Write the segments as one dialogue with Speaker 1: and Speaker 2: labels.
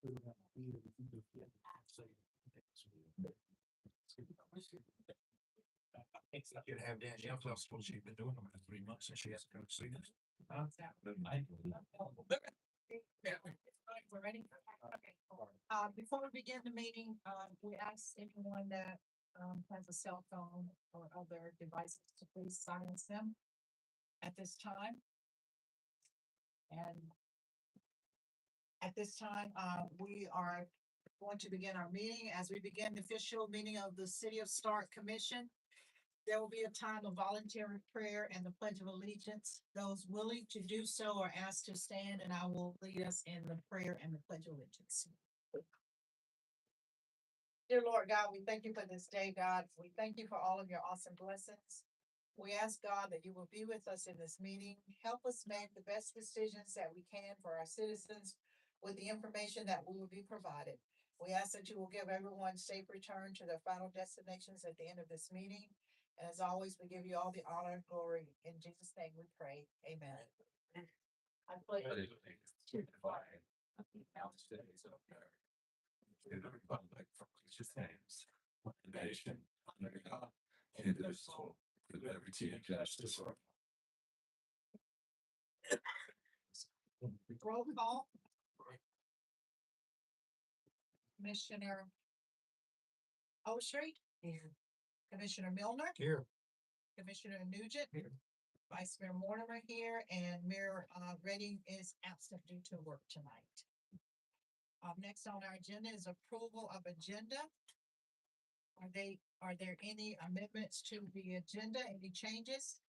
Speaker 1: You'd have Danielle tell us what she's been doing over the 3 months since she hasn't come to see us.
Speaker 2: We're ready? Okay. Before we begin the meeting, we ask anyone that, has a cell phone or other devices to please silence them at this time. And at this time, we are going to begin our meeting. As we begin the official meeting of the City of Stark Commission, there will be a time of voluntary prayer and the Pledge of Allegiance. Those willing to do so are asked to stand, and I will lead us in the prayer and the Pledge of Allegiance. Dear Lord God, we thank you for this day, God. We thank you for all of your awesome blessings. We ask God that you will be with us in this meeting. Help us make the best decisions that we can for our citizens with the information that we will be provided. We ask that you will give everyone safe return to their final destinations at the end of this meeting. And as always, we give you all the honor and glory. In Jesus' name we pray. Amen. I pledge
Speaker 1: allegiance to the flag of the United States of America, to the republic for which it stands, one nation, under God, indivisible, with liberty and justice for all.
Speaker 2: roll call. Commissioner Overstreet. Here. Commissioner Milner.
Speaker 1: Here.
Speaker 2: Commissioner Nugent.
Speaker 1: Here.
Speaker 2: Vice Mayor Mortimer here, and Mayor Redding is absent due to work tonight. Next on our agenda is approval of agenda. Are there any amendments to the agenda? Any changes?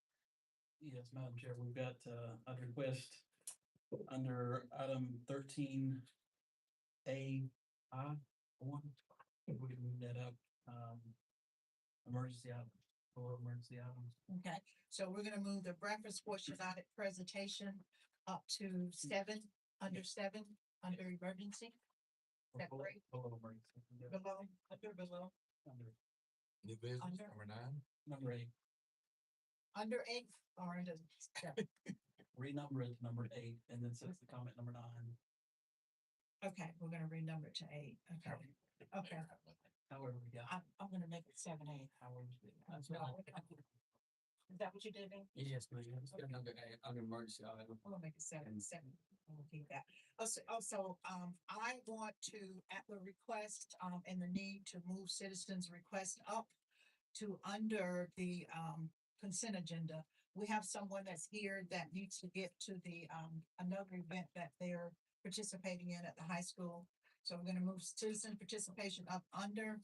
Speaker 3: Yes, Madam Chair, we've got a request under item 13A(I)(1). If we can move that up, emergency items, or emergency items.
Speaker 2: Okay, so we're gonna move the breakfast portion out at presentation up to 7, under emergency. That
Speaker 3: Below-
Speaker 2: right?
Speaker 3: below emergency. Yeah,
Speaker 2: Below.
Speaker 3: Under
Speaker 1: New business,
Speaker 2: Under.
Speaker 1: number 9.
Speaker 3: number 8,
Speaker 2: Under 8 or under 7?
Speaker 3: renumber it to number 8, and then sets the comment number 9.
Speaker 2: Okay, we're gonna renumber it to 8. Okay, okay.
Speaker 3: However, yeah.
Speaker 2: I'm gonna make it 7A.
Speaker 3: However,
Speaker 2: Is that what you did, Ben?
Speaker 3: yes, please. Under 8, under emergency item.
Speaker 2: I'm gonna make it 7. We'll keep that. Also, I want to, at the request, and the need to move citizens' request up to under the, consent agenda. We have someone that's here that needs to get to the, another event that they're participating in at the high school. So we're gonna move citizen participation up under,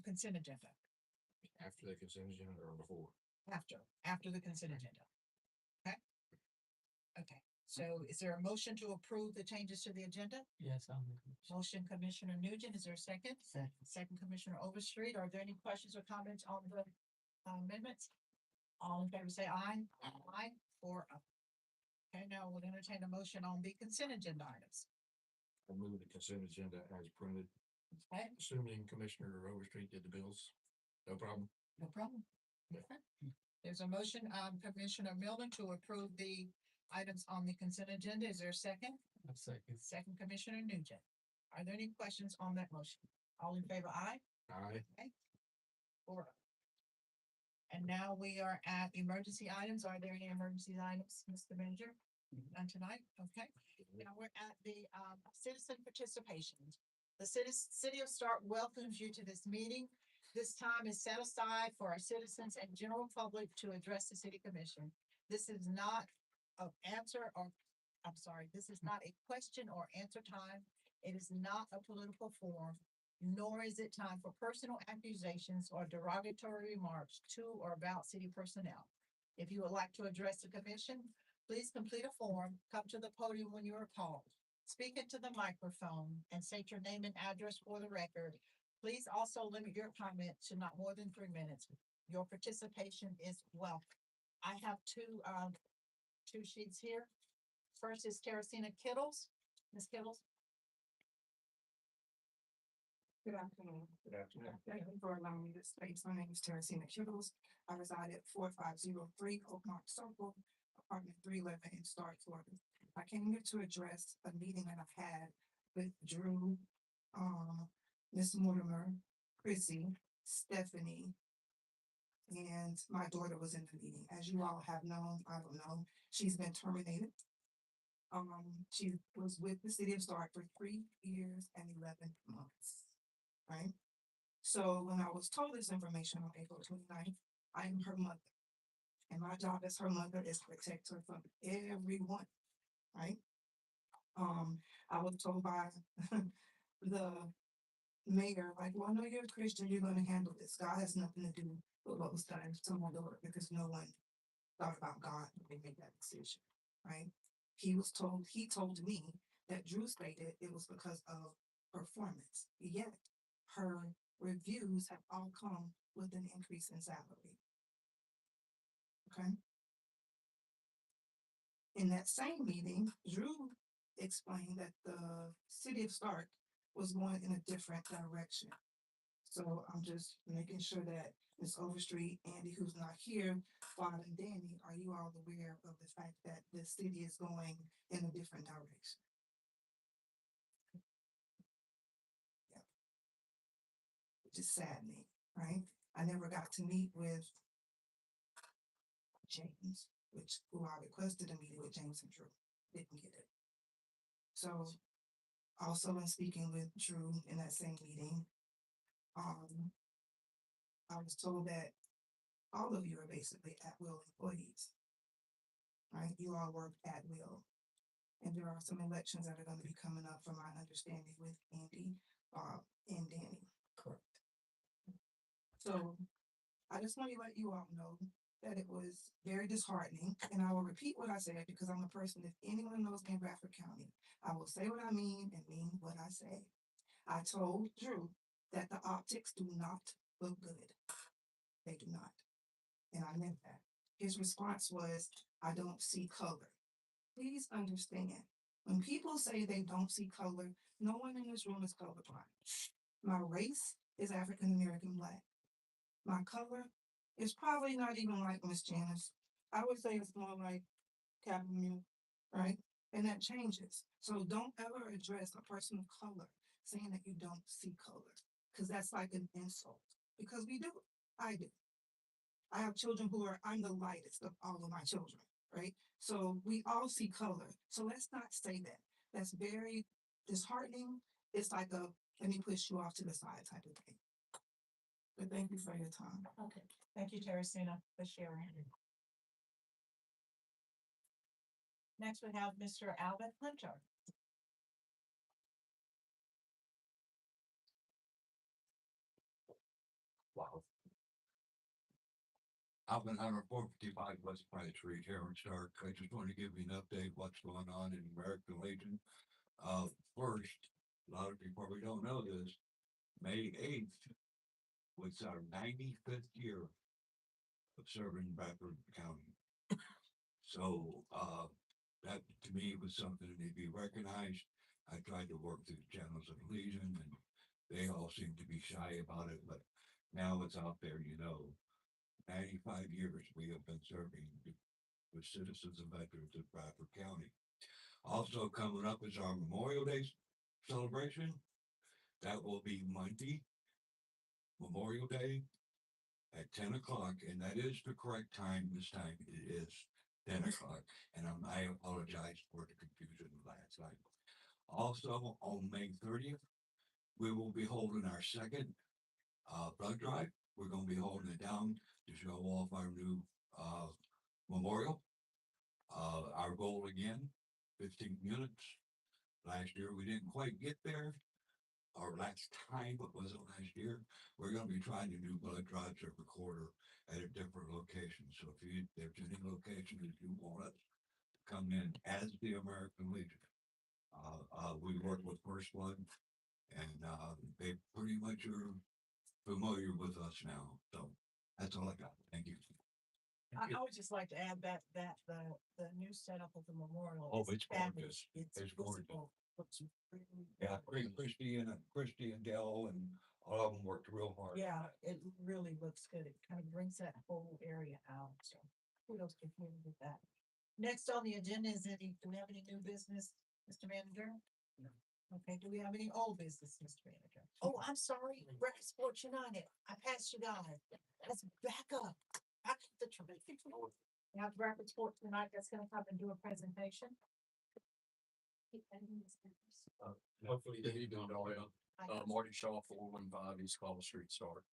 Speaker 2: consent agenda,
Speaker 1: After the consent agenda or before?
Speaker 2: after the consent agenda. Okay? Okay, so is there a motion to approve the changes to the agenda?
Speaker 3: Yes,
Speaker 2: Motion Commissioner Nugent, is there a second? Second Commissioner Overstreet, are there any questions or comments on the amendments? All in favor say aye. Aye. 4 up. Okay, now we'll entertain a motion on the consent agenda items.
Speaker 1: I move the consent agenda as printed,
Speaker 2: Okay,
Speaker 1: assuming Commissioner Overstreet did the bills. No problem.
Speaker 2: no problem. Okay. There's a motion, Commissioner Milner, to approve the items on the consent agenda. Is there a second?
Speaker 3: second.
Speaker 2: Second Commissioner Nugent. Are there any questions on that motion? All in favor, aye.
Speaker 1: Aye.
Speaker 2: 4 up. And now we are at emergency items. Are there any emergency items, Mr. Manager? None tonight? Okay. Now we're at the citizen participation. The city of Stark welcomes you to this meeting. This time is set aside for our citizens and general public to address the city commission. This is not this is not a question or answer time. It is not a political forum, nor is it time for personal accusations or derogatory remarks to or about city personnel. If you would like to address the commission, please complete a form, come to the podium when you are called. Speak into the microphone and state your name and address for the record. Please also limit your comment to not more than 3 minutes. Your participation is welcome. I have two sheets here. First is Teresina Kittles. Ms. Kittles.
Speaker 4: Good afternoon.
Speaker 1: Good afternoon.
Speaker 4: Thank you for allowing me this space. My name is Teresina Kittles. I reside at 4503 Oakmont Circle, apartment 311 in Stark, Florida. I came here to address a meeting that I had with Drew, Miss Mortimer, Chrissy, Stephanie, and my daughter was in the meeting. As you all have known, I don't know, she's been terminated. She was with the city of Stark for 3 years and 11 months, right? So when I was told this information on April 29th, I am her mother. And my job as her mother is to protect her from everyone, right? I was told by the mayor, like, well, I know you're a Christian, you're gonna handle this. God has nothing to do with what was done to my daughter because no one thought about God when they made that decision, right? He told me that Drew stated it was because of performance, yet her reviews have all come with an increase in salary. Okay. In that same meeting, Drew explained that the city of Stark was going in a different direction. So I'm just making sure that Ms. Overstreet, Andy, who's not here, Bob and Danny, are you all aware of the fact that the city is going in a different direction? Yeah. Which is saddening, right? I never got to meet with James, who I requested a meeting with James and Drew. Didn't get it. So also in speaking with Drew in that same meeting, I was told that all of you are basically at-will employees, right? You all work at will. And there are some elections that are going to be coming up from my understanding with Andy, Bob, and Danny. Correct. So I just want to let you all know that it was very disheartening. And I will repeat what I said because I'm a person, if anyone knows me in Bradford County, I will say what I mean and mean what I say. I told Drew that the optics do not look good. They do not. And I meant that. His response was, I don't see color. Please understand, when people say they don't see color, no one in this room is colorblind. My race is African American Black. My color is probably not even like Miss Janice. I would say it's more like Capricorn, right? And that changes. So don't ever address a person of color saying that you don't see color, because that's like an insult. Because we do. I do. I have children I'm the lightest of all of my children, right? So we all see color. So let's not say that. That's very disheartening. It's like let me push you off to the side type of thing. But thank you for your time.
Speaker 2: Okay, thank you, Teresina, for sharing. Next, we have Mr. Albert Hunter.
Speaker 1: Wow. Alvin Hunter, 455 West Pine Street here in Stark. I just want to give you an update what's going on in American Legion. First, a lot of people probably don't know this. May 8th was our 95th year of serving Bradford County. So that to me was something to be recognized. I tried to work through the channels of Legion and they all seem to be shy about it, but now it's out there, 95 years we have been serving with citizens and veterans of Bradford County. Also coming up is our Memorial Day celebration. That will be Monday, Memorial Day at 10 o'clock, and that is the correct time. This time it is 10 o'clock, and I apologize for the confusion last night. Also on May 30th, we will be holding our second blood drive. We're going to be holding it down to show off our new memorial. Our goal again, 15 units. Last year we didn't quite get there. Or last time, but wasn't last year. We're going to be trying to do blood drives every quarter at a different location. So if there's any location that you want us to come in as the American Legion, we work with First Blood, and they pretty much are familiar with us now. So that's all I got. Thank you.
Speaker 2: I would just like to add that the new setup of the memorial.
Speaker 1: Oh,
Speaker 2: is
Speaker 1: it's
Speaker 2: fabulous.
Speaker 1: gorgeous. It's gorgeous.
Speaker 2: visible. Looks really
Speaker 1: Yeah,
Speaker 2: good.
Speaker 1: Christy and Dell and all of them worked real hard.
Speaker 2: Yeah, it really looks good. It kind of brings that whole area out. So kudos to him with that. Next on the agenda is do we have any new business, Mr. Manager? Okay, do we have any old business, Mr. Manager? Oh, I'm sorry, Rapid Sports United, I passed you guys. Let's back up. Back up the traffic. We have Rapid Sports United that's gonna come and do a presentation.
Speaker 1: Hopefully they do it all out.
Speaker 2: I got you.
Speaker 1: Marty Shaw, 415 East Call Street, Stark.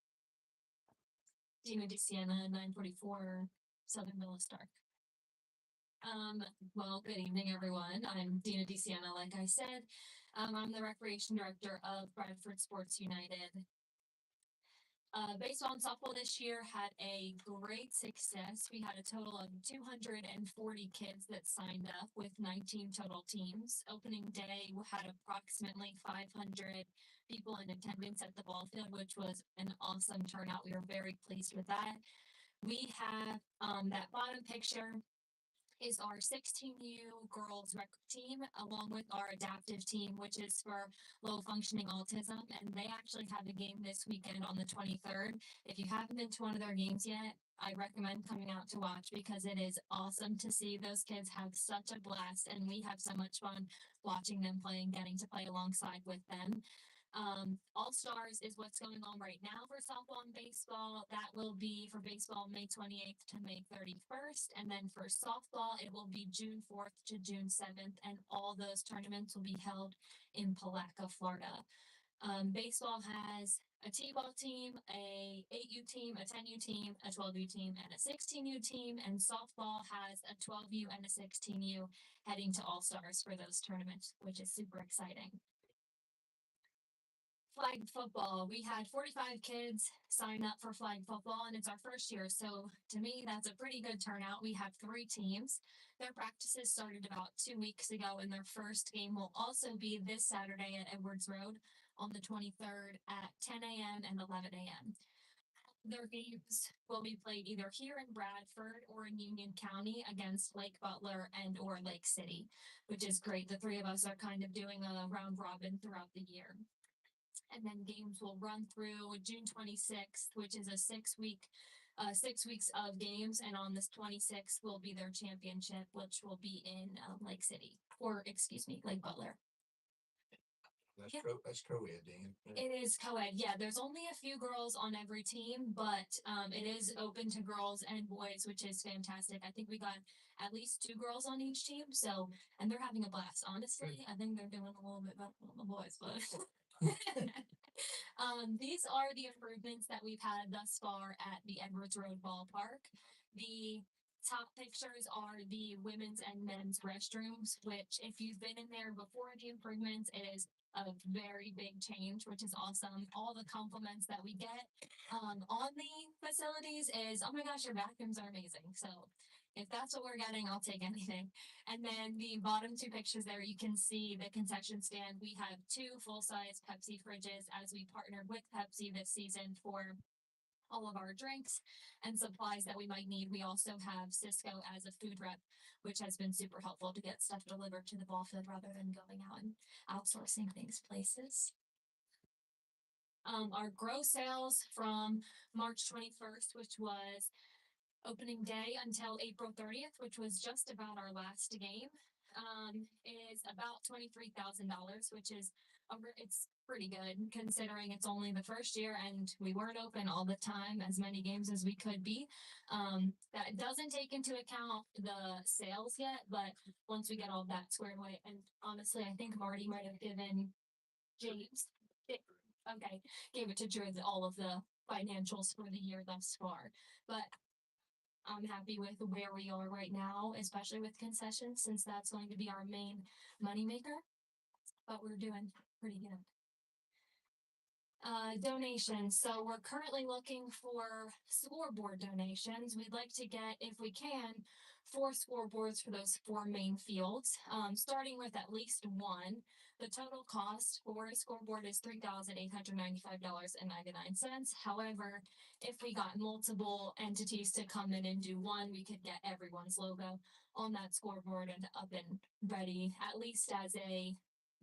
Speaker 5: Dina DeSiena, 944 Southern Villa Stark. Well, good evening, everyone. I'm Dina DeSiena, like I said. I'm the Recreation Director of Bradford Sports United. Baseball and softball this year had a great success. We had a total of 240 kids that signed up with 19 total teams. Opening day, we had approximately 500 people in attendance at the ball field, which was an awesome turnout. We were very pleased with that. We have that bottom picture is our 16U girls rec team, along with our adaptive team, which is for low functioning autism. And they actually have a game this weekend on the 23rd. If you haven't been to one of their games yet, I recommend coming out to watch because it is awesome to see those kids have such a blast. And we have so much fun watching them play and getting to play alongside with them. All Stars is what's going on right now for softball and baseball. That will be for baseball May 28th to May 31st. And then for softball, it will be June 4th to June 7th. And all those tournaments will be held in Palatka, Florida. Baseball has a T-ball team, a 8U team, a 10U team, a 12U team, and a 16U team. And softball has a 12U and a 16U heading to All Stars for those tournaments, which is super exciting. Flag football. We had 45 kids sign up for flag football, and it's our first year. So to me, that's a pretty good turnout. We have 3 teams. Their practices started about 2 weeks ago, and their first game will also be this Saturday at Edwards Road on the 23rd at 10 a.m. and 11 a.m. Their games will be played either here in Bradford or in Union County against Lake Butler and or Lake City, which is great. The 3 of us are kind of doing a round robin throughout the year. And then games will run through June 26th, which is a 6 weeks of games. And on this 26th will be their championship, which will be in Lake City, or excuse me, Lake Butler.
Speaker 1: That's
Speaker 5: Yeah.
Speaker 1: that's co-ed, Dan.
Speaker 5: It is co-ed. Yeah, there's only a few girls on every team, but it is open to girls and boys, which is fantastic. I think we got at least 2 girls on each team. So, and they're having a blast. Honestly, I think they're doing a little bit better than the boys, but these are the improvements that we've had thus far at the Edwards Road Ballpark. The top pictures are the women's and men's restrooms, which if you've been in there before the improvements, it is a very big change, which is awesome. All the compliments that we get on the facilities is, oh my gosh, your bathrooms are amazing. So if that's what we're getting, I'll take anything. And then the bottom 2 pictures there, you can see the concession stand. We have 2 full-size Pepsi fridges as we partnered with Pepsi this season for all of our drinks and supplies that we might need. We also have Cisco as a food rep, which has been super helpful to get stuff delivered to the ball field rather than going out and outsourcing things places. Our gross sales from March 21st, which was opening day until April 30th, which was just about our last game, is about $23,000, which is it's pretty good considering it's only the first year and we weren't open all the time, as many games as we could be. That doesn't take into account the sales yet, but once we get all that squared away, and honestly, I think Marty might have given James, gave it to Drew all of the financials for the year thus far, but I'm happy with where we are right now, especially with concessions, since that's going to be our main moneymaker. But we're doing pretty good. Donations. So we're currently looking for scoreboard donations. We'd like to get, if we can, 4 scoreboards for those 4 main fields, starting with at least 1. The total cost for a scoreboard is $3,895.99. However, if we got multiple entities to come in and do 1, we could get everyone's logo on that scoreboard and up and ready, at least as a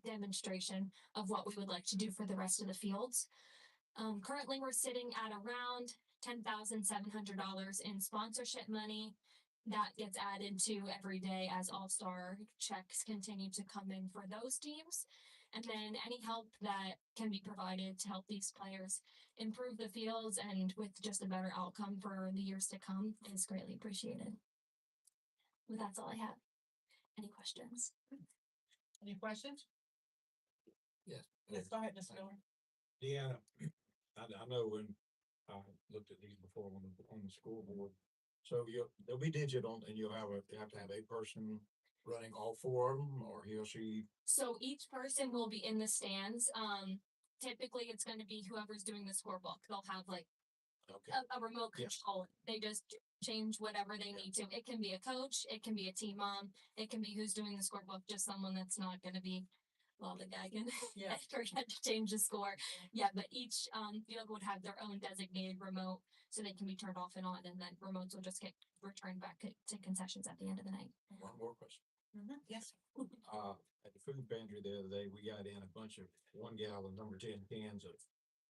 Speaker 5: demonstration of what we would like to do for the rest of the fields. Currently, we're sitting at around $10,700 in sponsorship money. That gets added to every day as All-Star checks continue to come in for those teams. And then any help that can be provided to help these players improve the fields and with just a better outcome for the years to come is greatly appreciated. Well, that's all I have. Any questions?
Speaker 2: Any questions?
Speaker 6: Yes.
Speaker 2: Let's go ahead, Mr. Miller.
Speaker 6: Deanna, I know when I looked at these before on the school board. So they'll be digital and you have to have a person running all four of them, or he or she.
Speaker 5: So each person will be in the stands. Typically it's gonna be whoever's doing the scorebook. They'll have like
Speaker 6: Okay,
Speaker 5: a remote
Speaker 6: Yes.
Speaker 5: control. They just change whatever they need to. It can be a coach, it can be a team mom, it can be who's doing the scorebook, just someone that's not gonna be lollygagging.
Speaker 2: Yeah.
Speaker 5: and forget to change the score. Yeah, but each field would have their own designated remote, so they can be turned off and on, and then remotes will just get returned back to concessions at the end of the night.
Speaker 6: one more question.
Speaker 2: Yes.
Speaker 6: At the food pantry the other day, we got in a bunch of 1 gallon number 10 cans of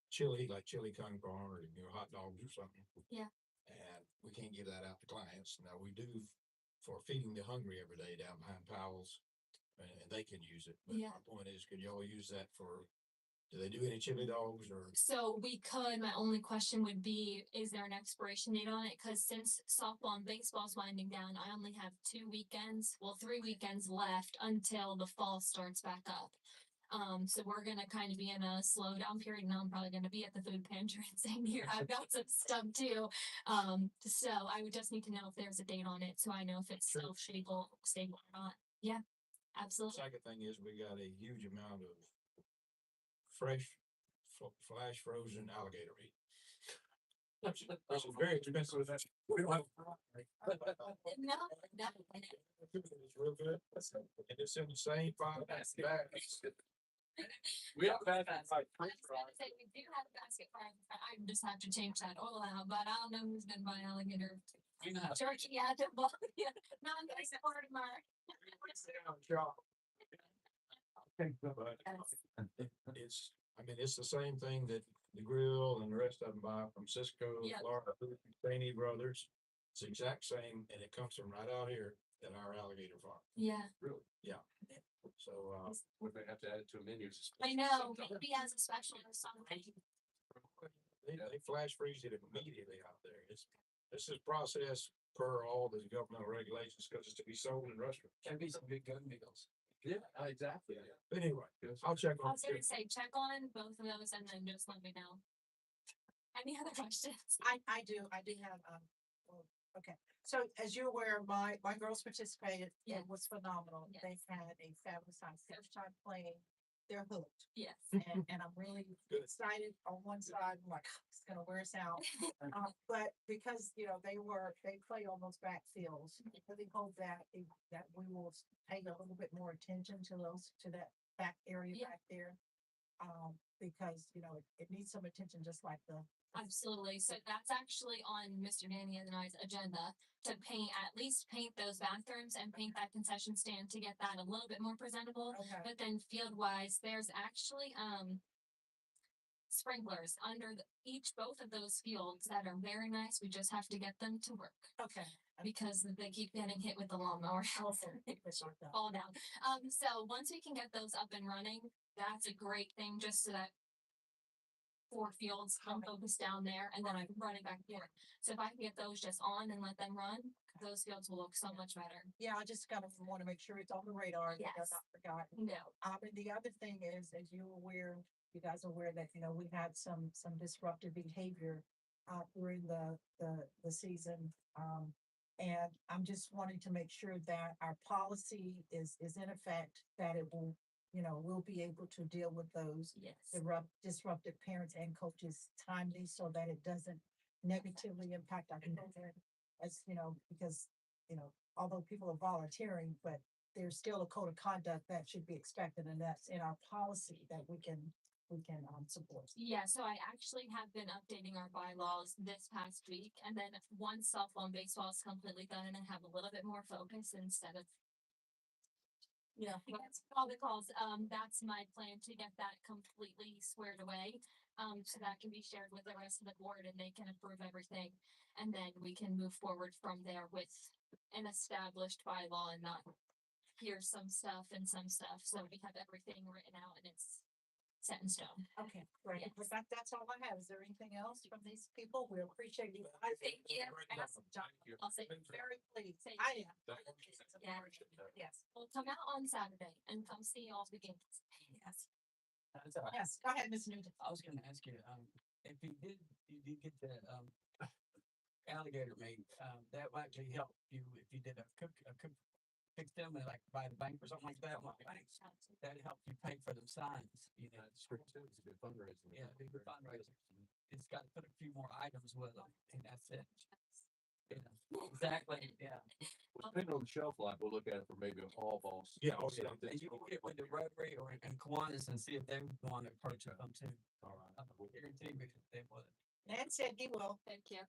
Speaker 6: chili, like chili con carne or, hot dogs or something.
Speaker 5: Yeah.
Speaker 6: And we can't give that out to clients. Now we do for feeding the hungry every day down behind Powell's, and they can use it. But
Speaker 5: Yeah.
Speaker 6: my point is, could y'all use that do they do any chili dogs or?
Speaker 5: So we could, my only question would be, is there an expiration date on it? Cause since softball and baseball's winding down, I only have 3 weekends left until the fall starts back up. So we're gonna kind of be in a slow down period, and I'm probably gonna be at the food pantry and saying, here, I've got some stuff too. So I would just need to know if there's a date on it, so I know if it's
Speaker 6: Sure.
Speaker 5: still stable or not. Yeah, absolutely.
Speaker 6: Second thing is, we got a huge amount of fresh, flash frozen alligator meat. Which is very expensive.
Speaker 1: We don't have.
Speaker 5: No,
Speaker 6: It's real good. And it's in the same bags.
Speaker 1: We have that, like,
Speaker 5: I was gonna say, we do have a basket for, I just have to change that oil out, but I don't know who's gonna buy alligator.
Speaker 1: we have.
Speaker 5: Turkey, yeah, the ball, yeah, no, I'm gonna support my.
Speaker 6: It's the same thing that the grill and the rest of them buy from Cisco,
Speaker 5: Yeah.
Speaker 6: Florida, Cheney Brothers. It's the exact same, and it comes from right out here at our alligator farm.
Speaker 5: Yeah,
Speaker 6: So,
Speaker 1: Would they have to add it to a menu?
Speaker 5: I know, maybe as a special or something.
Speaker 6: they flash freeze it immediately out there. This is processed per all the governmental regulations, because it's to be sold in restaurants.
Speaker 1: Can be some good gun meals. Yeah, exactly.
Speaker 6: But anyway, I'll check
Speaker 5: I
Speaker 6: on
Speaker 5: was gonna say, check on both of those and then just let me know. Any other questions?
Speaker 2: I do have, well, okay, so as you're aware, my girls participated,
Speaker 5: Yeah.
Speaker 2: it was phenomenal.
Speaker 5: Yes.
Speaker 2: They had a fabulous time, first time playing, they're hooked.
Speaker 5: Yes.
Speaker 2: And I'm really
Speaker 6: Good.
Speaker 2: excited on one side, I'm like, it's gonna wear us out. But because, they play on those backfields, really hope that we will pay a little bit more attention to that back area
Speaker 5: Yeah.
Speaker 2: back there. Because, it needs some attention, just like the.
Speaker 5: Absolutely. So that's actually on Mr. Danny and I's agenda to at least paint those bathrooms and paint that concession stand to get that a little bit more presentable.
Speaker 2: Okay,
Speaker 5: But then field wise, there's actually, sprinklers under both of those fields that are very nice. We just have to get them to work
Speaker 2: okay.
Speaker 5: because they keep getting hit with the lawnmower. Fall down. So once we can get those up and running, that's a great thing, just so that 4 fields can focus down there and then I can run it back here. So if I can get those just on and let them run, those fields will look so much better.
Speaker 2: Yeah, I just kind of want to make sure it's on the radar. that they're
Speaker 5: Yes.
Speaker 2: not forgotten.
Speaker 5: No.
Speaker 2: And the other thing is, as you guys are aware that, we had some disruptive behavior during the season. And I'm just wanting to make sure that our policy is in effect, that it will, we'll be able to deal with those
Speaker 5: Yes.
Speaker 2: disruptive parents and coaches timely, so that it doesn't negatively impact our children. As because, although people are volunteering, but there's still a code of conduct that should be expected, and that's in our policy that we can support.
Speaker 5: Yeah, so I actually have been updating our bylaws this past week, and then once softball and baseball is completely done and I have a little bit more focus instead of that's all the calls. That's my plan, to get that completely squared away. So that can be shared with the rest of the board and they can approve everything. And then we can move forward from there with an established bylaw and not here's some stuff and some stuff, so we have everything written out and it's set in stone.
Speaker 2: Okay, great.
Speaker 5: Yes.
Speaker 2: In fact, that's all I have. Is there anything else from these people? We appreciate you. I
Speaker 5: Thank you. I'll say,
Speaker 2: Very pleased.
Speaker 5: Thank
Speaker 2: I
Speaker 5: you.
Speaker 2: am.
Speaker 5: Yeah.
Speaker 2: Yes,
Speaker 5: we'll come out on Saturday and come see all the games. Yes.
Speaker 3: That's all right.
Speaker 2: yes. Go ahead, Ms. Newton.
Speaker 3: I was gonna ask you, if you did get the, alligator meat, that would actually help you if you did a cook, fix them and like by the bank or something like that, like banks. That'd help you pay for them signs, you know.
Speaker 1: That's true too. It's a good fundraiser.
Speaker 3: Yeah, it'd be a good fundraiser. It's got to put a few more items with them and that's it. You know, exactly, yeah.
Speaker 1: Well, depending on the shelf life, we'll look at it for maybe a fall ball.
Speaker 6: Yeah, oh, yeah.
Speaker 3: And you can get with the Rotary or and Kiwanis and see if they want to approach them too.
Speaker 1: All right.
Speaker 3: I guarantee me they would.
Speaker 2: Nan said he will.
Speaker 5: Thank you.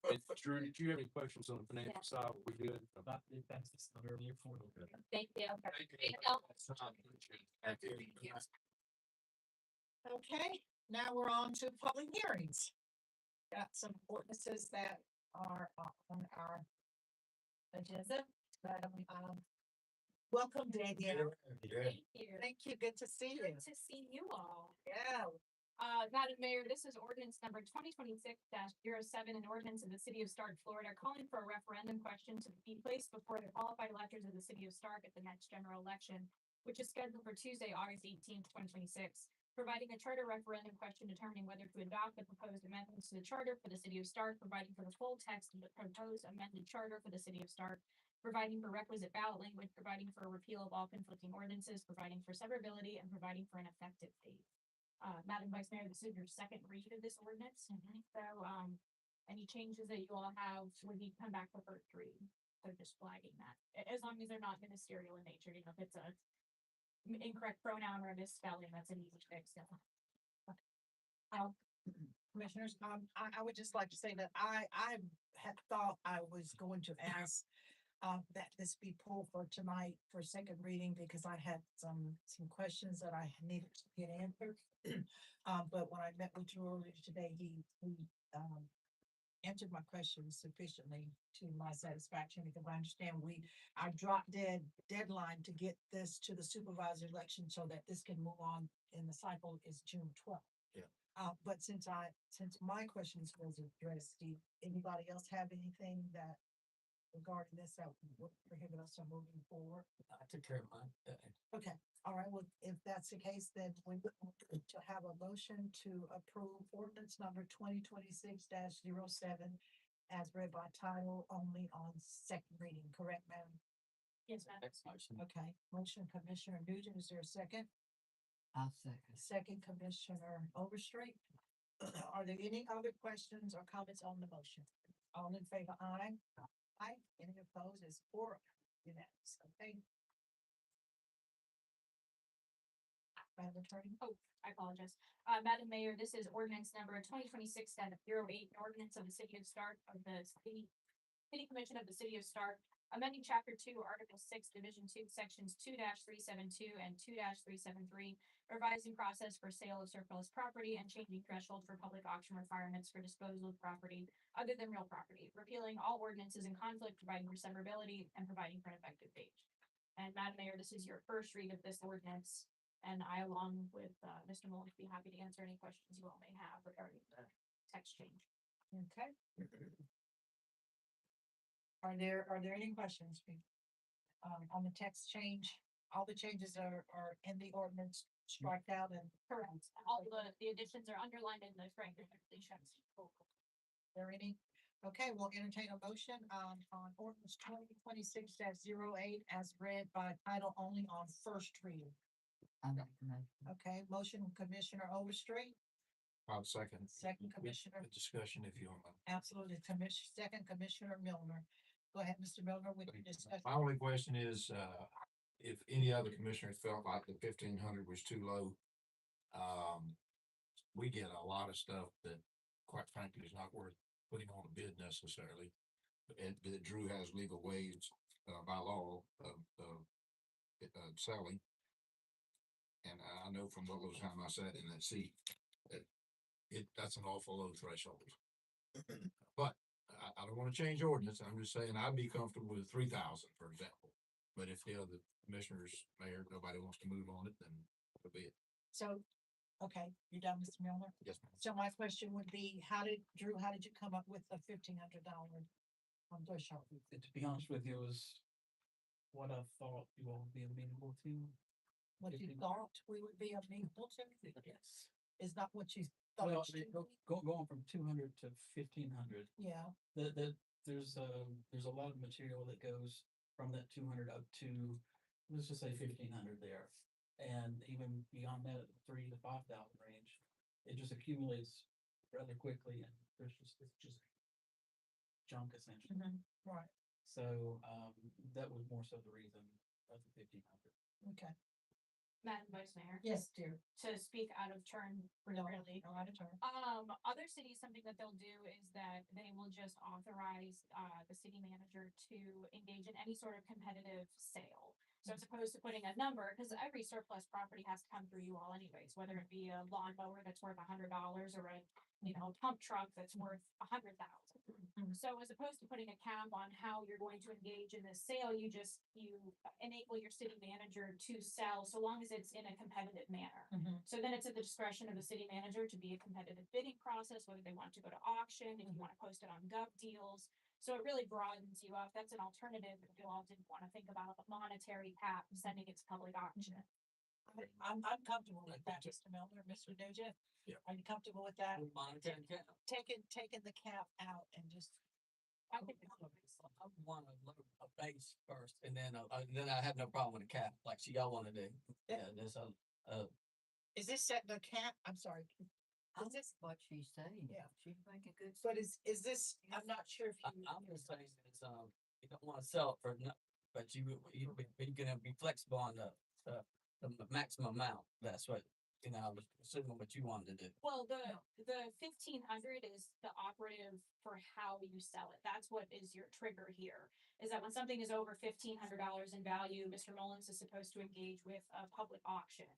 Speaker 1: And Drew, did you have any questions on the financial side? Were we good?
Speaker 3: But that's the stuff earlier for you.
Speaker 5: Thank you.
Speaker 1: Thank you.
Speaker 5: Thank you.
Speaker 1: Thank you.
Speaker 2: Okay, now we're on to public hearings. Got some ordinances that are on our agenda. Welcome, Danielle.
Speaker 6: Yeah.
Speaker 5: Thank you.
Speaker 2: Thank you. Good to see you.
Speaker 5: Good to see you all.
Speaker 2: Yeah.
Speaker 5: Madam Mayor, this is ordinance number 2026-07, an ordinance of the city of Stark, Florida, calling for a referendum question to be placed before the qualified electors of the city of Stark at the next general election, which is scheduled for Tuesday, August 18th, 2026. Providing a charter referendum question determining whether to adopt the proposed amendments to the charter for the city of Stark, providing for the full text of the proposed amended charter for the city of Stark, providing for requisite ballot language, providing for a repeal of all conflicting ordinances, providing for severability, and providing for an effective date. Madam Vice Mayor, this is your second read of this ordinance. So, any changes that you all have would need to come back for first read. So just flagging that, as long as they're not ministerial in nature, you know, if it's a incorrect pronoun or a misspelling, that's an easy fix.
Speaker 2: Commissioners, I would just like to say that I had thought I was going to ask that this be pulled for tonight for second reading because I had some questions that I needed to get answered. But when I met with Drew earlier today, he answered my questions sufficiently to my satisfaction because I understand our drop deadline to get this to the supervisor election so that this can move on in the cycle is June 12th.
Speaker 6: Yeah.
Speaker 2: But since my questions was addressed, anybody else have anything that regarding this that would prohibit us from moving forward?
Speaker 3: I took care of mine.
Speaker 2: Okay, all right, well, if that's the case, then we would want to have a motion to approve ordinance number 2026-07 as read by title only on second reading, correct, ma'am?
Speaker 5: Yes, ma'am.
Speaker 3: Next motion.
Speaker 2: Okay, motion Commissioner Nugent, is there a second?
Speaker 7: I'll second.
Speaker 2: Second Commissioner Overstreet. Are there any other questions or comments on the motion? All in favor, aye? Aye, any opposed is 4 unanimous, okay? Madam Attorney?
Speaker 5: Oh, I apologize. Madam Mayor, this is ordinance number 2026-08, an ordinance of the city of Stark of the City Commission of the City of Stark, amending chapter 2, article 6, division 2, sections 2-372 and 2-373, revising process for sale of surplus property and changing threshold for public auction requirements for disposal of property other than real property, repealing all ordinances in conflict, providing for severability, and providing for an effective date. And Madam Mayor, this is your first read of this ordinance, and I, along with Mr. Mullins, be happy to answer any questions you all may have regarding the text change.
Speaker 2: Okay. Are there any questions? On the text change? All the changes are in the ordinance, striked out and.
Speaker 5: Correct. All the additions are underlined in the strength and completions.
Speaker 2: There any? Okay, we'll entertain a motion on ordinance 2026-08 as read by title only on first reading.
Speaker 7: I make the motion.
Speaker 2: Okay, motion Commissioner Overstreet,
Speaker 6: I'll second.
Speaker 2: second Commissioner,
Speaker 6: The discussion if you don't mind.
Speaker 2: absolutely, second Commissioner Milner. Go ahead, Mr. Milner, with your discussion.
Speaker 6: My only question is, if any other commissioners felt like the 1,500 was too low. We get a lot of stuff that quite frankly is not worth putting on a bid necessarily. And that Drew has legal ways, by law of selling. And I know from what little time I sat in that seat, that that's an awful low threshold. But I don't wanna change ordinance, I'm just saying I'd be comfortable with 3,000, for example. But if the other commissioners, mayor, nobody wants to move on it, then it'll be it.
Speaker 2: So, okay, you done, Mr. Milner?
Speaker 6: Yes, ma'am.
Speaker 2: So my question would be, Drew, how did you come up with the $1,500 threshold?
Speaker 8: And to be honest with you, it was what I thought you all would be amenable to.
Speaker 2: What you
Speaker 8: 15.
Speaker 2: thought we would be amenable to
Speaker 8: Yes.
Speaker 2: is not what you
Speaker 8: Well,
Speaker 2: thought.
Speaker 8: I mean, going from 200 to 1,500,
Speaker 2: Yeah,
Speaker 8: there's a lot of material that goes from that 200 up to, let's just say 1,500 there. And even beyond that, at the 3,000 to 5,000 range, it just accumulates rather quickly and it's just junk essentially.
Speaker 2: right,
Speaker 8: So, that was more so the reason of the 1,500.
Speaker 2: okay.
Speaker 9: Madam Vice Mayor.
Speaker 2: Yes, dear.
Speaker 9: To speak out of turn
Speaker 2: No,
Speaker 9: really.
Speaker 2: no, out of turn.
Speaker 9: Other cities, something that they'll do is that they will just authorize, the city manager to engage in any sort of competitive sale. So as opposed to putting a number, because every surplus property has to come through you all anyways, whether it be a lawnmower that's worth $100 or a, pump truck that's worth $100,000. So as opposed to putting a cap on how you're going to engage in this sale, you enable your city manager to sell so long as it's in a competitive manner. So then it's at the discretion of the city manager to be a competitive bidding process, whether they want to go to auction, if you want to post it on Gov Deals. So it really broadens you up. That's an alternative if you all didn't want to think about a monetary cap sending it to public auction.
Speaker 2: I'm comfortable with that, Mr. Milner, Mr. Nugent.
Speaker 6: Yeah.
Speaker 2: Are you comfortable with that?
Speaker 3: Monetary cap.
Speaker 2: Taking the cap out and just,
Speaker 3: I think I want a base first, and then I have no problem with a cap, like y'all wanna do. Yeah, there's
Speaker 2: is this set the cap? I'm sorry.
Speaker 7: I
Speaker 2: Is this,
Speaker 7: what she's saying.
Speaker 2: Yeah.
Speaker 7: She's making good.
Speaker 2: but is this, I'm not sure if you.
Speaker 3: I'm just saying is, you don't wanna sell it for no, but you're gonna be flexible on the maximum amount. That's what, I was assuming what you wanted to do.
Speaker 9: Well, the 1,500 is the operative for how you sell it. That's what is your trigger here. Is that when something is over $1,500 in value, Mr. Mullins is supposed to engage with a public auction.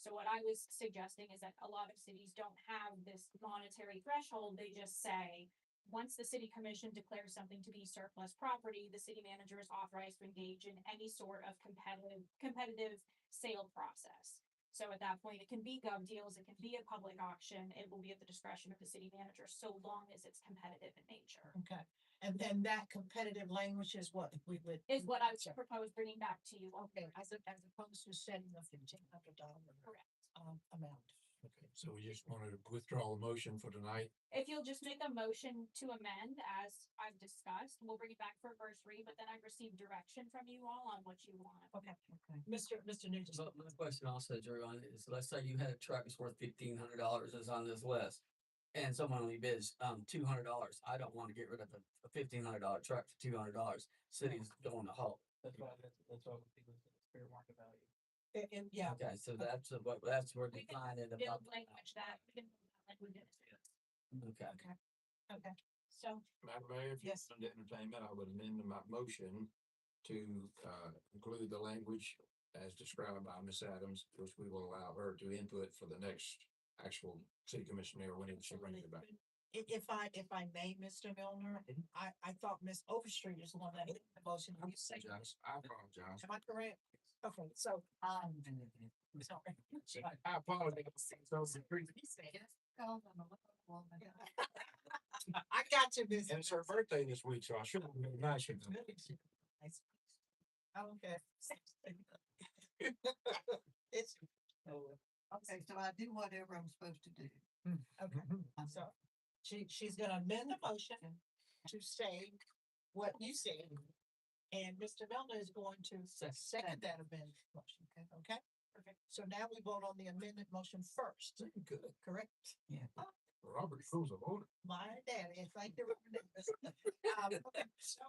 Speaker 9: So what I was suggesting is that a lot of cities don't have this monetary threshold. They just say, once the city commission declares something to be surplus property, the city manager is authorized to engage in any sort of competitive sale process. So at that point, it can be Gov Deals, it can be a public auction, it will be at the discretion of the city manager, so long as it's competitive in nature.
Speaker 2: Okay, and then that competitive language is what we would.
Speaker 9: Is what I would propose bringing back to you.
Speaker 2: Okay, as opposed to setting the $1,500
Speaker 9: Correct.
Speaker 2: amount.
Speaker 6: Okay, so we just wanted to withdraw the motion for tonight.
Speaker 9: If you'll just make a motion to amend as I've discussed, we'll bring it back for first read, but then I've received direction from you all on what you want.
Speaker 2: Okay,
Speaker 7: Okay.
Speaker 2: Mr. Nugent.
Speaker 3: But my question also, Drew, on it is, let's say you had a truck that's worth $1,500 is on this list. And someone only bids, $200. I don't want to get rid of a $1,500 truck for $200. City's going to halt.
Speaker 8: That's why we think it's fair market value.
Speaker 2: Yeah,
Speaker 3: Okay, so that's where
Speaker 9: We can
Speaker 3: defining the.
Speaker 9: build language that, we can build that language in.
Speaker 3: Okay.
Speaker 2: okay, so,
Speaker 6: Madam Mayor, if you
Speaker 2: Yes.
Speaker 6: want to entertainment, I would amend my motion to include the language as described by Ms. Adams, which we will allow her to input for the next actual city commissioner when she brings it back.
Speaker 2: if I may, Mr. Milner, I thought Ms. Overstreet is the one that made the motion. You say,
Speaker 6: I apologize.
Speaker 2: am I correct? Okay, so,
Speaker 7: I'm doing it.
Speaker 2: sorry.
Speaker 6: I apologize. So,
Speaker 7: Call them a little woman.
Speaker 2: I got you, Ms.
Speaker 6: and it's her birthday this week, so I should have been nice.
Speaker 2: Okay. It's,
Speaker 7: Okay, so I do whatever I'm supposed to do.
Speaker 2: okay, so she's gonna amend the motion to say what you said. And Mr. Milner is going to second that amended motion, okay? Perfect. So now we vote on the amended motion first,
Speaker 6: Good.
Speaker 2: correct?
Speaker 6: Robert Rules of Order.
Speaker 2: My daddy, thank you. Okay, so,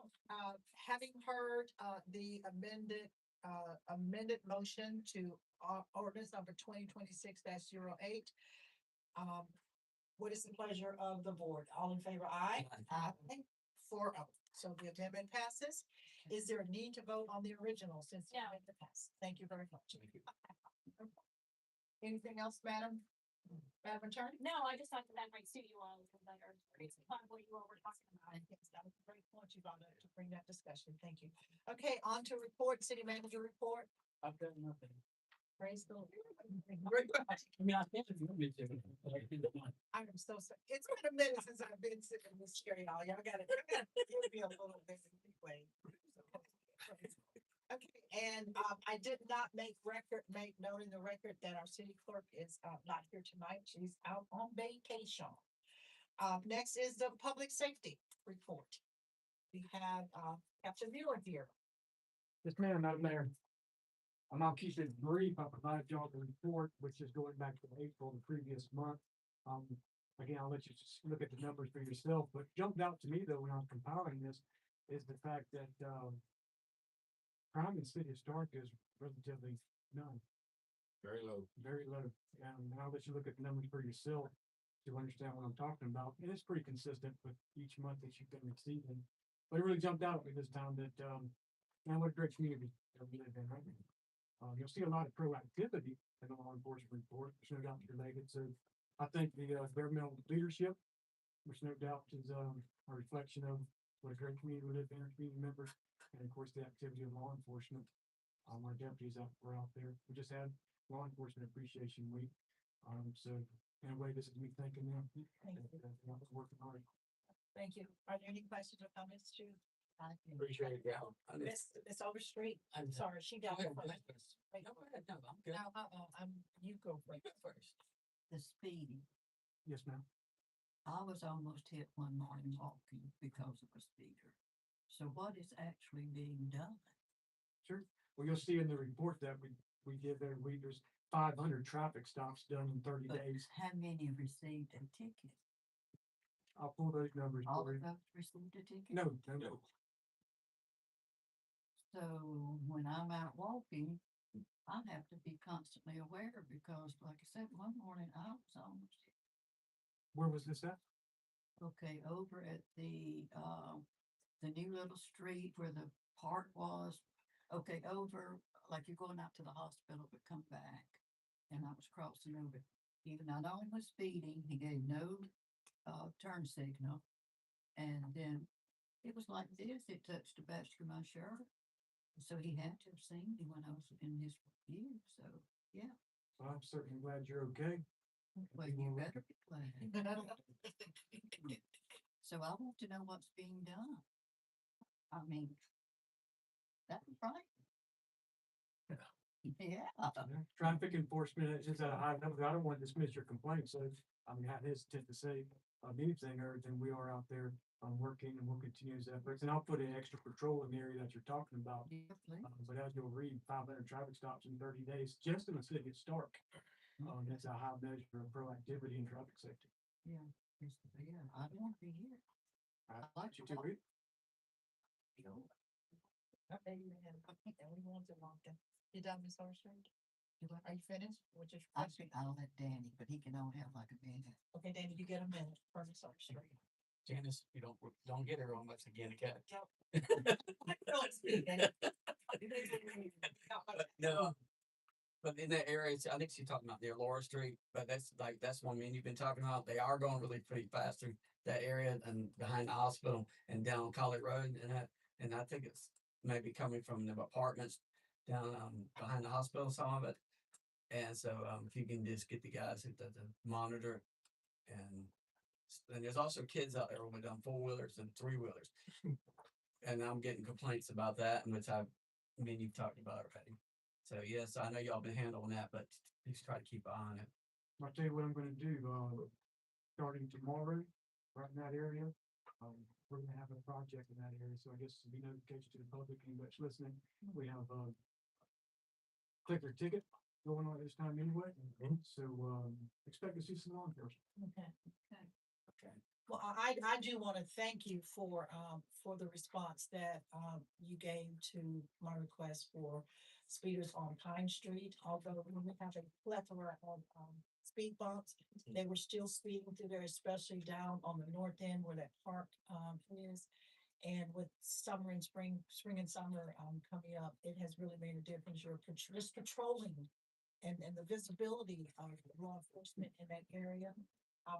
Speaker 2: having heard, the amended motion to, ordinance number 2026-08. What is the pleasure of the board? All in favor, aye? Aye. 4-0. So the amendment passes. Is there a need to vote on the original since the
Speaker 9: No.
Speaker 2: amendment passed? Thank you very much. Anything else, madam? Madam Attorney?
Speaker 9: No, I just thought that that might suit you all, because that are, it's kind of what you all were talking about.
Speaker 2: I think that was a great point you brought up to bring that discussion. Thank you. Okay, on to report, city manager report.
Speaker 8: I've got nothing.
Speaker 2: Praise the Lord.
Speaker 8: I mean, I can't if you want me to. But I didn't want.
Speaker 2: I am so sorry. It's been a minute since I've been sitting in this chair, y'all. Y'all gotta give me a little bit anyway. Okay, and I did not make note in the record that our city clerk is not here tonight. She's out on vacation. Next is the public safety report. We have Captain Mueller here.
Speaker 10: Yes, ma'am, Madam Mayor. I'll keep it brief. I'll provide y'all the report, which is going back to April, the previous month. Again, I'll let you just look at the numbers for yourself, but jumped out to me though, when I was compiling this, is the fact that, crime in the city of Stark is relatively none,
Speaker 6: Very low.
Speaker 10: very low. And I'll let you look at the numbers for yourself to understand what I'm talking about. And it's pretty consistent with each month that you've been receiving. But it really jumped out at me this time that, man, what a great community that we live in right now. You'll see a lot of proactivity in the law enforcement report, which no doubt is related. So I think the governmental leadership, which no doubt is a reflection of what a great community we live in, our community members, and of course the activity of law enforcement. Our deputies were out there. We just had Law Enforcement Appreciation Week. So in a way, this is me thanking them.
Speaker 2: Thank you.
Speaker 10: I was working hard.
Speaker 2: Thank you. Are there any questions or comments to?
Speaker 3: Appreciate it, yeah.
Speaker 2: Miss Overstreet?
Speaker 3: I'm
Speaker 2: Sorry, she got
Speaker 3: Go
Speaker 2: it
Speaker 3: ahead,
Speaker 2: first.
Speaker 3: please. No, go ahead, no, I'm good.
Speaker 2: No, you go
Speaker 3: You
Speaker 2: first.
Speaker 3: go first.
Speaker 7: The speeding.
Speaker 10: Yes, ma'am.
Speaker 7: I was almost hit one morning walking because of a speeder. So what is actually being done?
Speaker 10: Sure. Well, you'll see in the report that we give every week, there's 500 traffic stops done in 30
Speaker 7: But
Speaker 10: days.
Speaker 7: how many received a ticket?
Speaker 10: I'll pull those numbers
Speaker 7: All
Speaker 10: for
Speaker 7: of
Speaker 10: you.
Speaker 7: those received a ticket?
Speaker 10: No.
Speaker 7: So when I'm out walking, I have to be constantly aware because like I said, one morning I was almost hit.
Speaker 10: Where was this at?
Speaker 7: Okay, over at the new little street where the park was. Okay, over, like you're going out to the hospital, but come back. And I was crossing over. Even not only was speeding, he gave no turn signal. And then it was like this, it touched the back of my shirt. So he had to have seen me when I was in his view, so, yeah.
Speaker 10: Well, I'm certainly glad you're okay.
Speaker 7: Well, you better be glad. So I want to know what's being done. I mean, that's right. Yeah.
Speaker 10: Traffic enforcement is at a high level. I don't want to dismiss your complaint, so I'm not hesitant to say anything other than we are out there working and we'll continue those efforts. And I'll put an extra patrol in the area that you're talking about.
Speaker 7: Yeah, please.
Speaker 10: But as you'll read, 500 traffic stops in 30 days, just in the city of Stark. That's a high measure of proactivity in traffic safety.
Speaker 7: Yeah, yeah, I don't want to be here.
Speaker 10: I
Speaker 7: like
Speaker 10: you
Speaker 7: to
Speaker 10: to
Speaker 7: walk.
Speaker 10: read.
Speaker 2: Amen. And we want to walk in. You done, Miss Overstreet?
Speaker 7: Do I-
Speaker 2: Are you finished? Which is,
Speaker 7: I'll let Danny, but he can only have like a minute.
Speaker 2: okay, Danny, you get a minute for Miss Overstreet.
Speaker 3: Janice, you don't get her on much again, okay? No. But in that area, I think she's talking about near Laura Street, but that's one you've been talking about. They are going really pretty fast through that area and behind the hospital and down College Road and I think it's maybe coming from the apartments down behind the hospital, some of it. And so if you can just get the guys who does the monitor and there's also kids out there with 4-wheelers and 3-wheelers. And I'm getting complaints about that, and which you've talked about already. So yes, I know y'all been handling that, but please try to keep an eye on it.
Speaker 10: I'll tell you what I'm gonna do, starting tomorrow, right in that area. We're gonna have a project in that area, so I guess to be notification to the public, anybody that's listening, we have clicker ticket going on at this time anyway. So, expect to see some law enforcement.
Speaker 2: Okay.
Speaker 3: Okay.
Speaker 2: Well, I do want to thank you for the response that you gave to my request for speeders on Pine Street. Although we have a plethora of speed bumps, they were still speeding through there, especially down on the north end where that park is. And with summer and spring and summer coming up, it has really made a difference. You're just patrolling and the visibility of law enforcement in that area,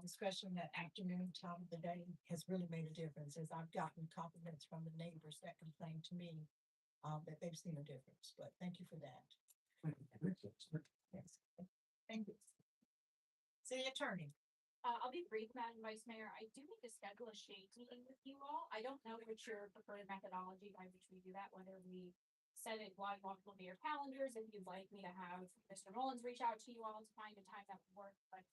Speaker 2: especially in that afternoon time of the day, has really made a difference, as I've gotten compliments from the neighbors that complain to me, that they've seen a difference, but thank you for that. Yes, thank you. City Attorney.
Speaker 9: I'll be brief, Madam Vice Mayor. I do need to schedule a shade meeting with you all. I don't know what your preferred methodology by which we do that, whether we set it while you walk over your calendars, if you'd like me to have Mr. Mullins reach out to you all to find a time that would work, but,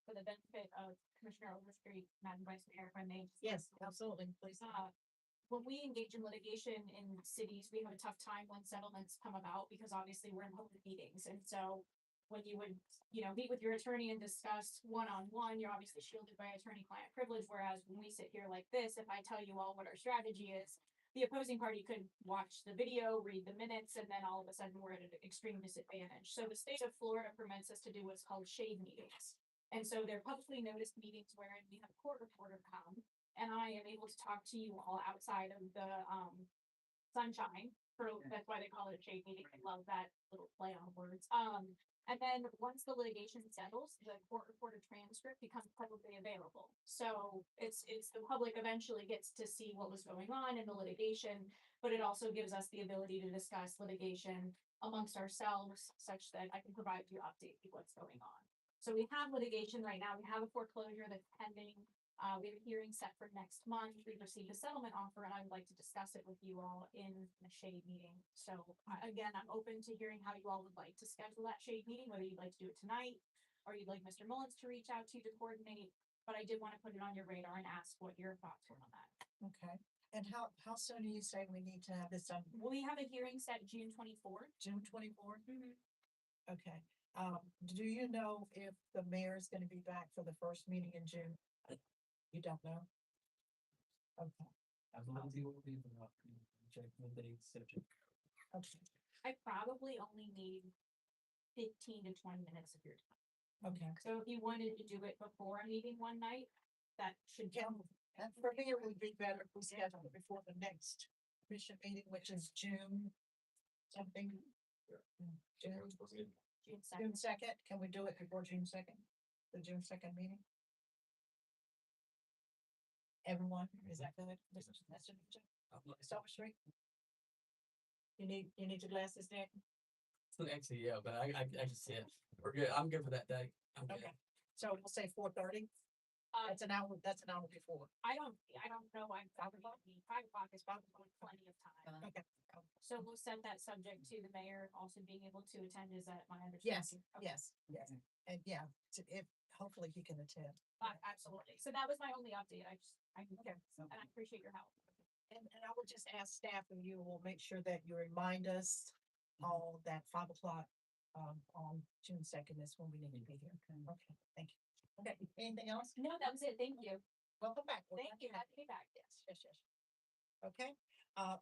Speaker 9: for the benefit of Commissioner Overstreet, Madam Vice Mayor, if I may. just
Speaker 2: Yes,
Speaker 9: ask one.
Speaker 2: absolutely, please.
Speaker 9: When we engage in litigation in cities, we have a tough time when settlements come about because obviously we're in public meetings. And so when you would, meet with your attorney and discuss one-on-one, you're obviously shielded by attorney-client privilege. Whereas when we sit here like this, if I tell you all what our strategy is, the opposing party could watch the video, read the minutes, and then all of a sudden we're at an extreme disadvantage. So the state of Florida permits us to do what's called shade meetings. And so they're publicly noticed meetings wherein we have a court reporter come, and I am able to talk to you all outside of the sunshine. That's why they call it a shade meeting. I love that little play on words. And then once the litigation settles, the court reporter transcript becomes publicly available. So it's the public eventually gets to see what was going on in the litigation, but it also gives us the ability to discuss litigation amongst ourselves such that I can provide you updates of what's going on. So we have litigation right now. We have a foreclosure that's pending. We have a hearing set for next month. We've received a settlement offer and I would like to discuss it with you all in the shade meeting. So again, I'm open to hearing how you all would like to schedule that shade meeting, whether you'd like to do it tonight or you'd like Mr. Mullins to reach out to you to coordinate. But I did want to put it on your radar and ask what your thoughts were on that.
Speaker 2: Okay, and how soon do you say we need to have this done?
Speaker 9: We have a hearing set June 24th.
Speaker 2: June 24th? Okay, do you know if the mayor is gonna be back for the first meeting in June? You don't know? Okay,
Speaker 8: I believe you will be the check the dates.
Speaker 2: okay,
Speaker 9: I probably only need 15 to 20 minutes of your time.
Speaker 2: okay.
Speaker 9: So if you wanted to do it before a meeting one night, that should
Speaker 2: Yeah, and for me, it would be better if we schedule it before the next commission meeting, which is June something. June
Speaker 9: June 2nd.
Speaker 2: June 2nd, can we do it before June 2nd? The June 2nd meeting? Everyone, is that good? Mr. Overstreet? You need your glasses, Nick?
Speaker 3: Actually, yeah, but I can see it. We're good. I'm good for that day. I'm good.
Speaker 2: Okay, so we'll say 4:30? That's an hour before.
Speaker 9: I don't know. I'm probably 5 o'clock is probably plenty of time.
Speaker 2: Okay,
Speaker 9: So we'll set that subject to the mayor also being able to attend. Is that my
Speaker 2: yes,
Speaker 9: understanding? Okay.
Speaker 2: yes, and yeah, if, hopefully he can attend.
Speaker 9: Absolutely. So that was my only update.
Speaker 2: Okay.
Speaker 9: And I appreciate your help.
Speaker 2: And I will just ask staff and you will make sure that you remind us all that 5 o'clock on June 2nd is when we need to be here. Okay, thank you. Okay, anything else?
Speaker 9: No, that was it. Thank you.
Speaker 2: Welcome back.
Speaker 9: Thank you. Happy to be back.
Speaker 2: Yes. Okay,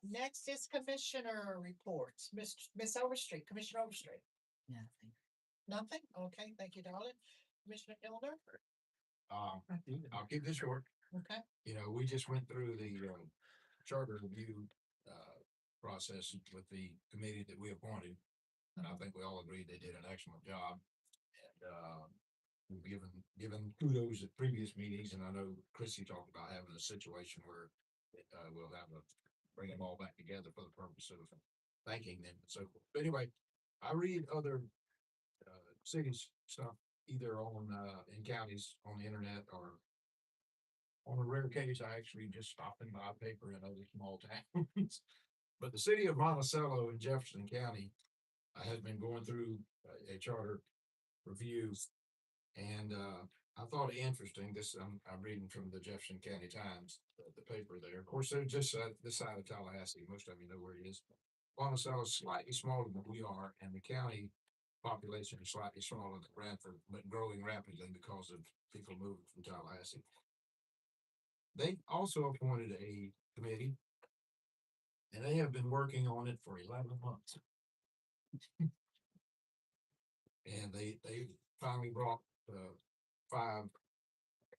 Speaker 2: next is commissioner reports. Miss Overstreet, Commissioner Overstreet.
Speaker 7: Nothing.
Speaker 2: Nothing? Okay, thank you, darling. Commissioner Elder?
Speaker 6: I'll keep this short.
Speaker 2: Okay,
Speaker 6: We just went through the charter review process with the committee that we appointed. And I think we all agreed they did an excellent job. And we've given kudos at previous meetings, and I know Chrissy talked about having a situation where we'll bring them all back together for the purpose of thanking them and so forth. But anyway, I read other cities stuff either on in counties on the internet, or on a rare case, I actually just stopped and buy a paper in other small towns. But the city of Monticello in Jefferson County has been going through a charter review, and I thought it interesting. I'm reading from the Jefferson County Times, the paper there. Of course, they're just this side of Tallahassee. Most of you know where it is. Monticello is slightly smaller than we are, and the county population is slightly smaller than Bradford, but growing rapidly because of people moving from Tallahassee. They also appointed a committee, and they have been working on it for 11 months. And they finally brought 5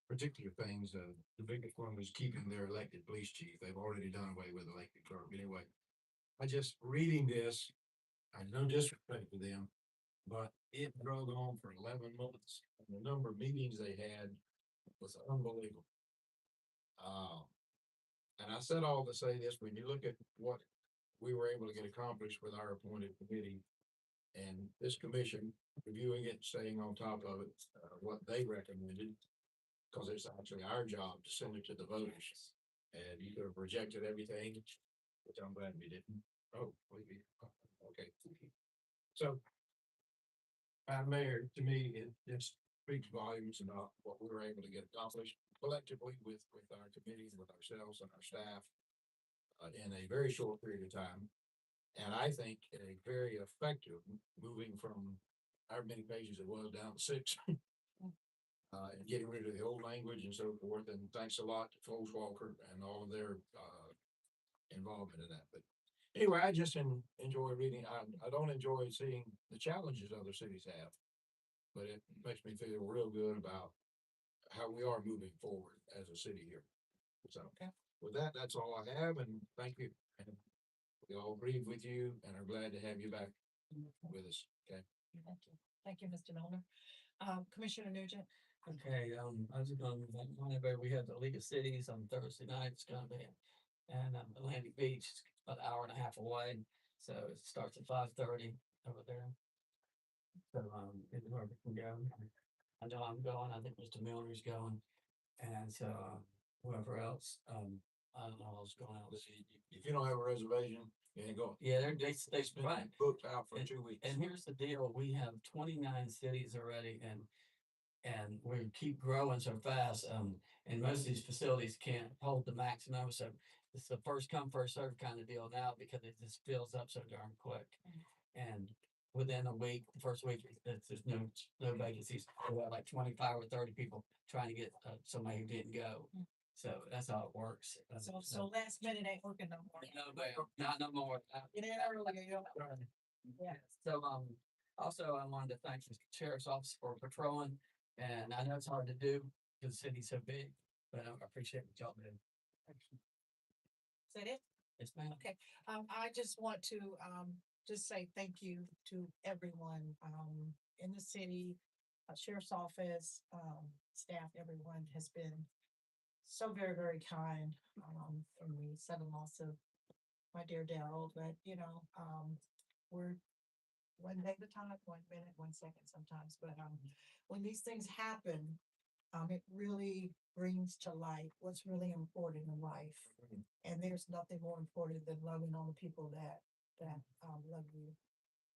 Speaker 6: particular things. The biggest one was keeping their elected police chief. They've already done away with elected clerk. Anyway, I just reading this, I no disrespect to them, but it drug on for 11 months. And the number of meetings they had was unbelievable. And I said all to say this, when you look at what we were able to get accomplished with our appointed committee and this commission reviewing it, staying on top of it, what they recommended, because it's actually our job to send it to the voters. And you could have rejected everything, which I'm glad we didn't. Oh, maybe, okay. So, Madam Mayor, to me, it just speaks volumes about what we were able to get accomplished collectively with our committees, with ourselves and our staff in a very short period of time. And I think a very effective, moving from however many pages it was down to 6. And getting rid of the old language and so forth. And thanks a lot to Foles Walker and all of their involvement in that. But anyway, I just enjoy reading. I don't enjoy seeing the challenges other cities have, but it makes me feel real good about how we are moving forward as a city here. So with that, that's all I have, and thank you. And we all breathe with you and are glad to have you back with us. Okay.
Speaker 2: Thank you. Thank you, Mr. Milner. Commissioner Nugent.
Speaker 3: Okay, I was gonna remind everybody, we have the League of Cities on Thursday night, it's gonna be, and Atlantic Beach, it's about an hour and a half away, so it starts at 5:30 over there. So, if whoever can go, I know I'm going, I think Mr. Milner's going, and so, whoever else, I don't know who's going else.
Speaker 6: If you don't have a reservation, you ain't going.
Speaker 3: Yeah, they
Speaker 6: It's been
Speaker 3: right.
Speaker 6: booked out for 2 weeks.
Speaker 3: And here's the deal, we have 29 cities already and we keep growing so fast, and most of these facilities can't hold the maximum, so it's the first come, first served kind of deal now because it just fills up so darn quick. And within a week, the first week, there's no vacancies. We have like 25 or 30 people trying to get somebody who didn't go. So that's how it works.
Speaker 2: So last minute ain't working no more.
Speaker 3: No, not no more.
Speaker 2: Get in early, you know.
Speaker 3: Yeah, so, also I wanted to thank the sheriff's office for patrolling, and I know it's hard to do because the city's so big, but I appreciate what y'all did.
Speaker 2: Is that it?
Speaker 3: Yes, ma'am.
Speaker 2: Okay, I just want to, just say thank you to everyone, in the city, sheriff's office, staff, everyone has been so very, very kind, in the sudden loss of my dear Daryl, but, you know, we're one day at a time, 1 minute, 1 second sometimes, but, when these things happen, it really brings to light what's really important in life. And there's nothing more important than loving on the people that love you.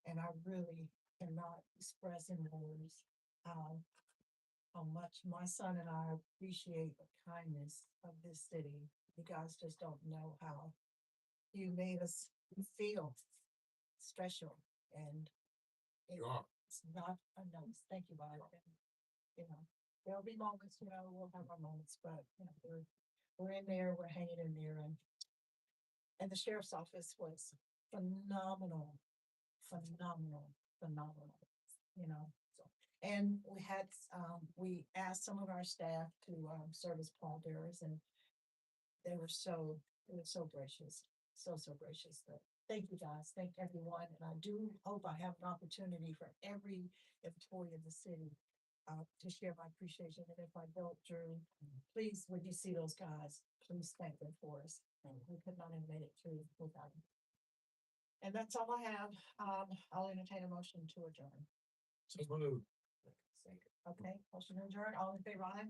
Speaker 2: And I really cannot express in words, how much my son and I appreciate the kindness of this city. You guys just don't know how you made us feel special, and
Speaker 6: You are.
Speaker 2: it's not unnoticed. Thank you, Bob. And, you know, there'll be moments, you know, we'll have our moments, but, you know, we're in there, we're hanging in there, and the sheriff's office was phenomenal, phenomenal, you know, so. And we asked some of our staff to, serve as pallbearers, and they were so gracious, so gracious. But thank you guys, thank everyone, and I do hope I have an opportunity for every employee in the city to share my appreciation, and if I don't, Drew, please, when you see those guys, please thank them for us. We could not have made it through without them. And that's all I have. I'll entertain a motion to adjourn.
Speaker 6: So moved.
Speaker 2: Okay, motion to adjourn, all in favor, aye?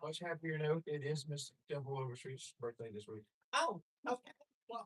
Speaker 6: Much happier note, it is Miss Temple Overstreet's birthday this week.
Speaker 2: Oh, okay.